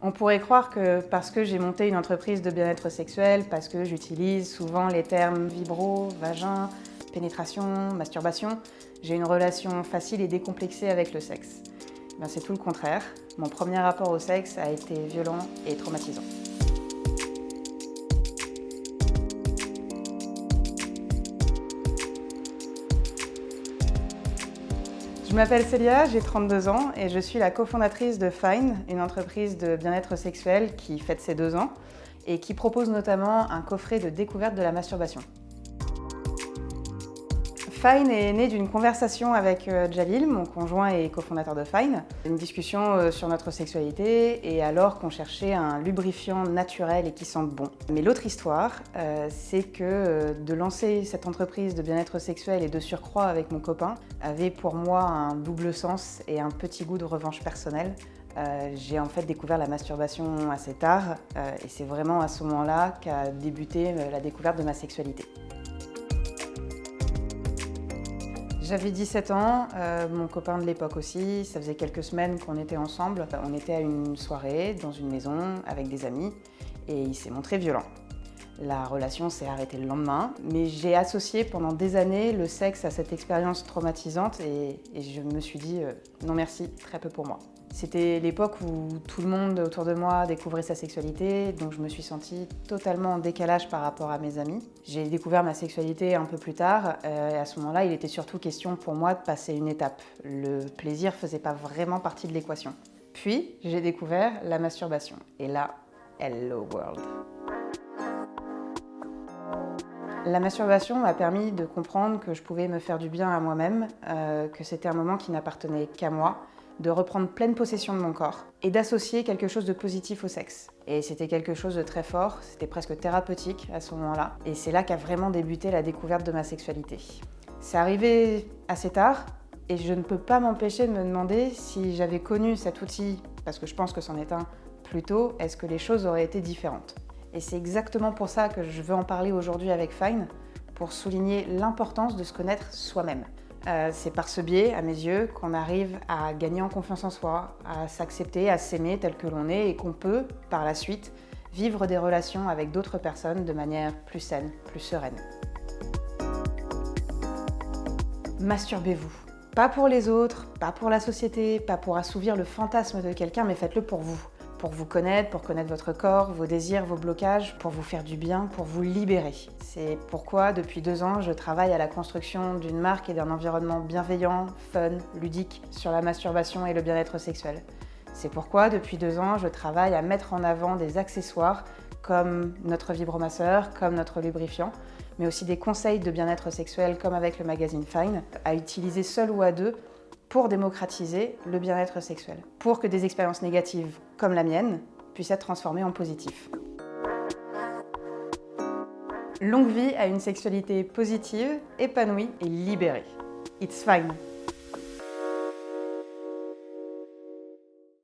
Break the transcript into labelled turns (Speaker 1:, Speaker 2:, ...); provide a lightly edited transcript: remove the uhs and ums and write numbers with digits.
Speaker 1: On pourrait croire que parce que j'ai monté une entreprise de bien-être sexuel, parce que j'utilise souvent les termes vibro, vagin, pénétration, masturbation, j'ai une relation facile et décomplexée avec le sexe. Ben, c'est tout le contraire. Mon premier rapport au sexe a été violent et traumatisant. Je m'appelle Célia, j'ai 32 ans et je suis la cofondatrice de Fine, une entreprise de bien-être sexuel qui fête ses 2 ans et qui propose notamment un coffret de découverte de la masturbation. Fine est né d'une conversation avec Jalil, mon conjoint et cofondateur de Fine. Une discussion sur notre sexualité et alors qu'on cherchait un lubrifiant naturel et qui sente bon. Mais l'autre histoire, c'est que de lancer cette entreprise de bien-être sexuel et de surcroît avec mon copain avait pour moi un double sens et un petit goût de revanche personnelle. J'ai en fait découvert la masturbation assez tard et c'est vraiment à ce moment-là qu'a débuté la découverte de ma sexualité. J'avais 17 ans, mon copain de l'époque aussi, ça faisait quelques semaines qu'on était ensemble. On était à une soirée dans une maison avec des amis et il s'est montré violent. La relation s'est arrêtée le lendemain, mais j'ai associé pendant des années le sexe à cette expérience traumatisante et je me suis dit non merci, très peu pour moi. C'était l'époque où tout le monde autour de moi découvrait sa sexualité, donc je me suis sentie totalement en décalage par rapport à mes amis. J'ai découvert ma sexualité un peu plus tard, et à ce moment-là, il était surtout question pour moi de passer une étape. Le plaisir faisait pas vraiment partie de l'équation. Puis, j'ai découvert la masturbation. Et là, hello world! La masturbation m'a permis de comprendre que je pouvais me faire du bien à moi-même, que c'était un moment qui n'appartenait qu'à moi, de reprendre pleine possession de mon corps et d'associer quelque chose de positif au sexe. Et c'était quelque chose de très fort, c'était presque thérapeutique à ce moment-là. Et c'est là qu'a vraiment débuté la découverte de ma sexualité. C'est arrivé assez tard et je ne peux pas m'empêcher de me demander si j'avais connu cet outil, parce que je pense que c'en est un, plus tôt, est-ce que les choses auraient été différentes? Et c'est exactement pour ça que je veux en parler aujourd'hui avec Fine, pour souligner l'importance de se connaître soi-même. C'est par ce biais, à mes yeux, qu'on arrive à gagner en confiance en soi, à s'accepter, à s'aimer tel que l'on est et qu'on peut, par la suite, vivre des relations avec d'autres personnes de manière plus saine, plus sereine. Masturbez-vous. Pas pour les autres, pas pour la société, pas pour assouvir le fantasme de quelqu'un, mais faites-le pour vous. Pour vous connaître, pour connaître votre corps, vos désirs, vos blocages, pour vous faire du bien, pour vous libérer. C'est pourquoi, depuis 2 ans, je travaille à la construction d'une marque et d'un environnement bienveillant, fun, ludique, sur la masturbation et le bien-être sexuel. C'est pourquoi, depuis 2 ans, je travaille à mettre en avant des accessoires comme notre vibromasseur, comme notre lubrifiant, mais aussi des conseils de bien-être sexuel comme avec le magazine Fine, à utiliser seul ou à deux pour démocratiser le bien-être sexuel, pour que des expériences négatives comme la mienne puissent être transformées en positif. Longue vie à une sexualité positive, épanouie et libérée. It's fine!